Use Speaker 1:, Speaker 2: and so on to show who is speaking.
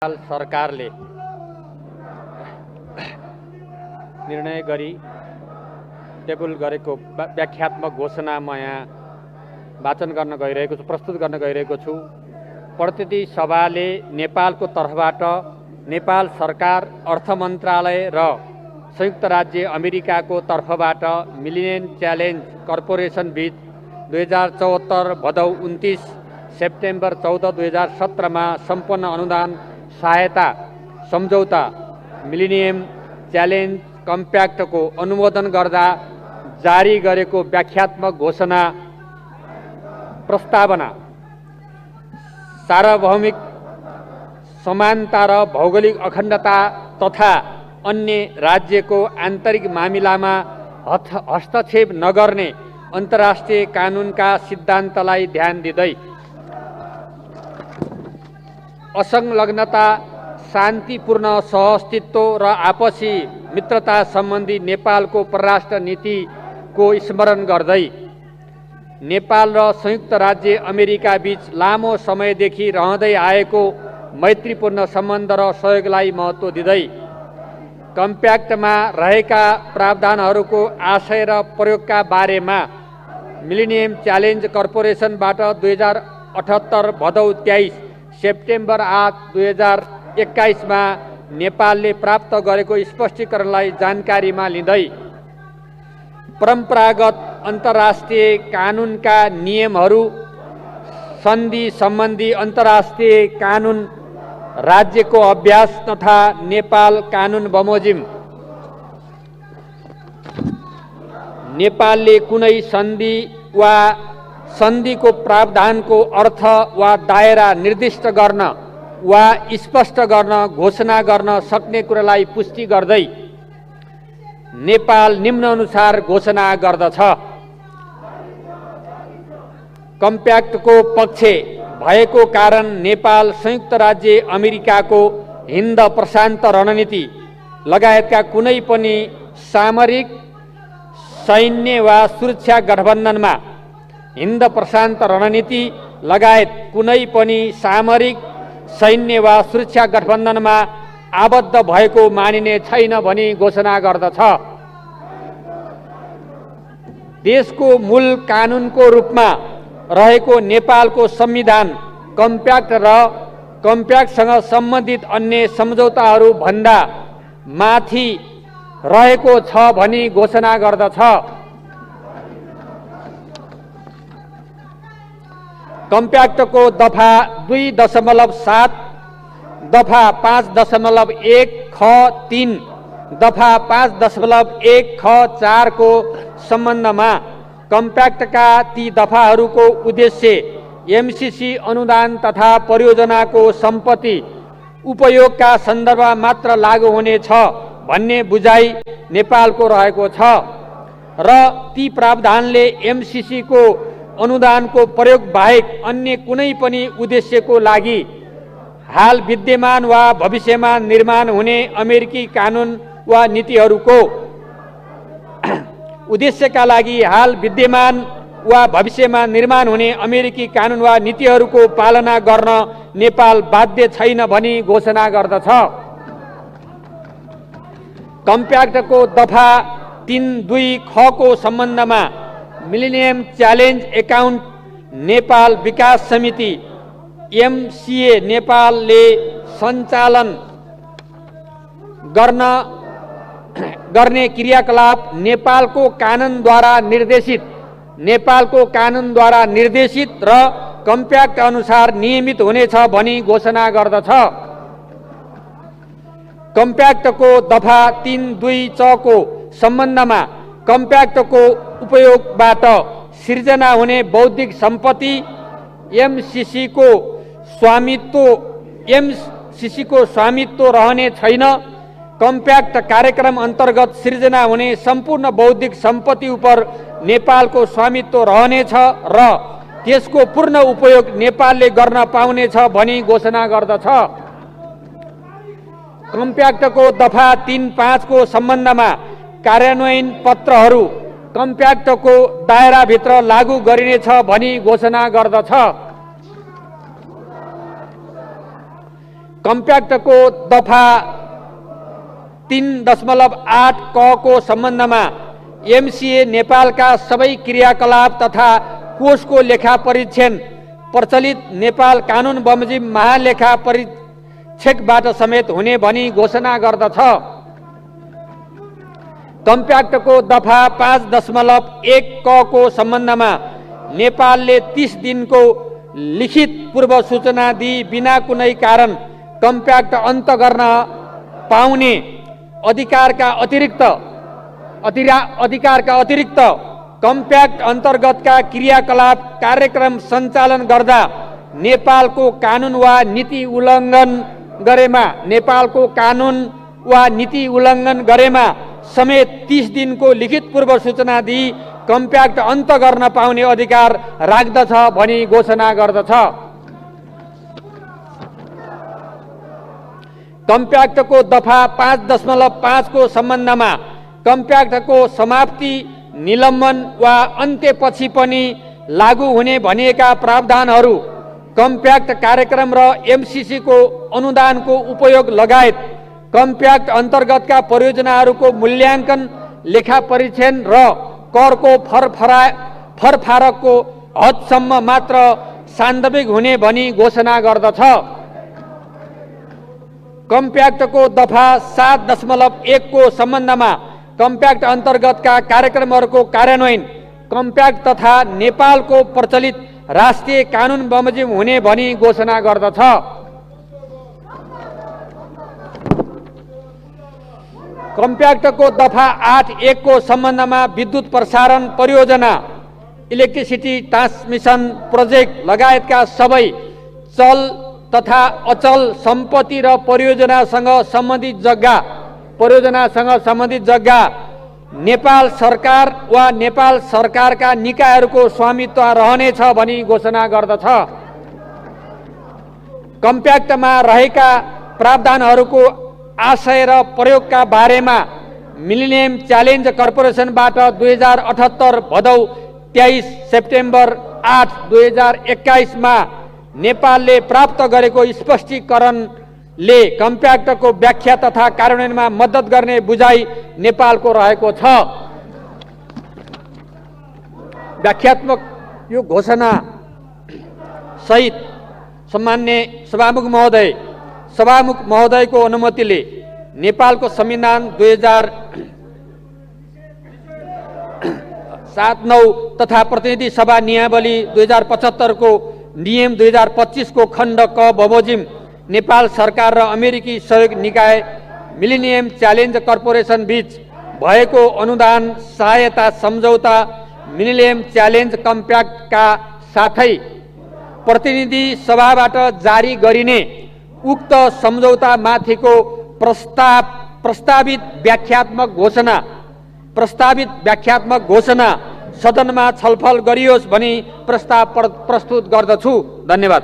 Speaker 1: सरकारले निर्णय गरी टेबल गरेको व्याख्यात्मक घोषणा म यहाँ वाचन गर्न गइरहेको छु, प्रस्तुत गर्न गइरहेको छु। प्रतिनिधि सभाले नेपालको तर्फबाट नेपाल सरकार, अर्थ मन्त्रालय र संयुक्त राज्य अमेरिकाको तर्फबाट मिलेनियम च्यालेन्ज कर्पोरेसन बीच 2074 भदौ 29 सेप्टेम्बर 14 2017 मा सम्पन्न अनुदान सहायता सम्झौता मिलेनियम च्यालेन्ज कम्प्याक्टको अनुमोदन गर्दा जारी गरेको व्याख्यात्मक घोषणा प्रस्तावना सार्वभौमिक समानता र भौगोलिक अखण्डता तथा अन्य राज्यको आन्तरिक मामिलामा हस्तक्षेप नगर्ने अन्तर्राष्ट्रिय कानुनका सिद्धान्तलाई ध्यान दिँदै असंलग्नता, शान्तिपूर्ण सहअस्तित्व र आपसी मित्रता सम्बन्धी नेपालको परराष्ट्र नीतिको स्मरण गर्दै नेपाल र संयुक्त राज्य अमेरिका बीच लामो समयदेखि रहँदै आएको मैत्रीपूर्ण सम्बन्ध र सहयोगलाई महत्त्व दिँदै कम्प्याक्टमा रहेका प्रावधानहरूको आशय र प्रयोगका बारेमा मिलेनियम च्यालेन्ज कर्पोरेसनबाट 2078 भदौ 23 सेप्टेम्बर 8 2021 मा नेपालले प्राप्त गरेको स्पष्टीकरणलाई जानकारीमा लिँदै परम्परागत अन्तर्राष्ट्रिय कानुनका नियमहरू, सन्धि सम्बन्धी अन्तर्राष्ट्रिय कानुन, राज्यको अभ्यास तथा नेपाल कानुन बमोजिम नेपालले कुनै सन्धि वा सन्धिको प्रावधानको अर्थ वा दायरा निर्दिष्ट गर्न वा स्पष्ट गर्न घोषणा गर्न सक्ने कुरालाई पुष्टि गर्दै नेपाल निम्नानुसार घोषणा गर्दछ। कम्प्याक्टको पक्ष भएको कारण नेपाल संयुक्त राज्य अमेरिकाको हिन्द प्रशान्त रणनीति लगायतका कुनै पनि सामरिक, सैन्य वा सुरक्षा गठबन्धनमा हिन्द प्रशान्त रणनीति लगायत कुनै पनि सामरिक, सैन्य वा सुरक्षा गठबन्धनमा आबद्ध भएको मानिने छैन भनी घोषणा गर्दछ। देशको मूल कानुनको रूपमा रहेको नेपालको संविधान कम्प्याक्ट र कम्प्याक्टसँग सम्बन्धित अन्य सम्झौताहरू भन्दा माथि रहेको छ भनी घोषणा गर्दछ। कम्प्याक्टको दफा 2.7, दफा 5.1 ख 3, दफा 5.1 ख 4 को सम्बन्धमा कम्प्याक्टका ती दफाहरूको उद्देश्य एमसीसी अनुदान तथा परियोजनाको सम्पत्ति उपयोगका सन्दर्भमा मात्र लागू हुनेछ भन्ने बुझाइ नेपालको रहेको छ र ती प्रावधानले एमसीसी को अनुदानको प्रयोग बाहेक अन्य कुनै पनि उद्देश्यको लागि हाल विद्यमान वा भविष्यमा निर्माण हुने अमेरिकी कानुन वा नीतिहरूको उद्देश्यका लागि हाल विद्यमान वा भविष्यमा निर्माण हुने अमेरिकी कानुन वा नीतिहरूको पालना गर्न नेपाल बाध्य छैन भनी घोषणा गर्दछ। कम्प्याक्टको दफा 3.2 ख को सम्बन्धमा मिलेनियम च्यालेन्ज एकाउन्ट नेपाल विकास समिति एमसीए नेपालले सञ्चालन गर्ने क्रियाकलाप नेपालको कानुनद्वारा निर्देशित र कम्प्याक्ट अनुसार नियमित हुनेछ भनी घोषणा गर्दछ। कम्प्याक्टको दफा 3.2 च को सम्बन्धमा कम्प्याक्टको उपयोगबाट सिर्जना हुने बौद्धिक सम्पत्ति एमसीसी को स्वामित्व रहने छैन। कम्प्याक्ट कार्यक्रम अन्तर्गत सिर्जना हुने सम्पूर्ण बौद्धिक सम्पत्ति उप नेपालको स्वामित्व रहनेछ र त्यसको पूर्ण उपयोग नेपालले गर्न पाउनेछ भनी घोषणा गर्दछ। कम्प्याक्टको दफा 3.5 को सम्बन्धमा कार्यान्वयन पत्रहरू कम्प्याक्टको दायराभित्र लागू गरिनेछ भनी घोषणा गर्दछ। कम्प्याक्टको दफा 3.8 क को सम्बन्धमा एमसिए नेपालका सबै क्रियाकलाप तथा कोषको लेखा परीक्षण प्रचलित नेपाल कानुन बमोजिम महालेखा परीक्षकबाट समेत हुने भनी घोषणा गर्दछ। कम्प्याक्टको दफा 5.1 क को सम्बन्धमा नेपालले 30 दिनको लिखित पूर्व सूचना दिई बिना कुनै कारण कम्प्याक्ट अन्त गर्न पाउने अधिकारका अतिरिक्त कम्प्याक्ट अन्तर्गतका क्रियाकलाप कार्यक्रम सञ्चालन गर्दा नेपालको कानुन वा नीति उल्लङ्घन गरेमा समेत 30 दिनको लिखित पूर्व सूचना दिई कम्प्याक्ट अन्त गर्न पाउने अधिकार राख्दछ भनी घोषणा गर्दछ। कम्प्याक्टको दफा 5.5 को सम्बन्धमा कम्प्याक्टको समाप्ति निलम्बन वा अन्त्यपछि पनि लागू हुने भनिएका प्रावधानहरू कम्प्याक्ट कार्यक्रम र एमसिसी को अनुदानको उपयोग लगायत कम्प्याक्ट अन्तर्गतका परियोजनाहरूको मूल्याङ्कन लेखा परीक्षण र करको फरफारकको हदसम्म मात्र सान्दर्भिक हुने भनी घोषणा गर्दछ। कम्प्याक्टको दफा 7.1 को सम्बन्धमा कम्प्याक्ट अन्तर्गतका कार्यक्रमहरूको कार्यान्वयन कम्प्याक्ट तथा नेपालको प्रचलित राष्ट्रिय कानुन बमोजिम हुने भनी घोषणा गर्दछ। कम्प्याक्टको दफा 8.1 को सम्बन्धमा विद्युत प्रसारण परियोजना इलेक्ट्रिसिटी ट्रान्समिसन प्रोजेक्ट लगायतका सबै चल तथा अचल सम्पत्ति र परियोजनासँग सम्बन्धित जग्गा नेपाल सरकार वा नेपाल सरकारका निकायहरूको स्वामित्व रहनेछ भनी घोषणा गर्दछ। कम्प्याक्टमा रहेका प्रावधानहरूको आशय र प्रयोगका बारेमा मिलेनियम च्यालेन्ज कर्पोरेसनबाट 2078 भदौ 23 सेप्टेम्बर 8 2021 मा नेपालले प्राप्त गरेको स्पष्टीकरणले कम्प्याक्टको व्याख्या तथा कार्यान्वयनमा मद्दत गर्ने बुझाइ नेपालको रहेको छ। व्याख्यात्मक यो घोषणा सहित सम्मान्य सभामुख महोदयको अनुमतिले नेपालको संविधान 2007-9 तथा प्रतिनिधि सभा नियमावली 2075 को नियम 2025 को खण्ड क बमोजिम नेपाल सरकार र अमेरिकी सहयोग निकाय मिलेनियम च्यालेन्ज कर्पोरेसन बीच भएको अनुदान सहायता सम्झौता मिलेनियम च्यालेन्ज कम्प्याक्टका साथै प्रतिनिधि सभाबाट जारी गरिने उक्त सम्झौता माथिको प्रस्तावित व्याख्यात्मक घोषणा सदनमा छलफल गरियोस् भनी प्रस्ताव प्रस्तुत गर्दछु। धन्यवाद।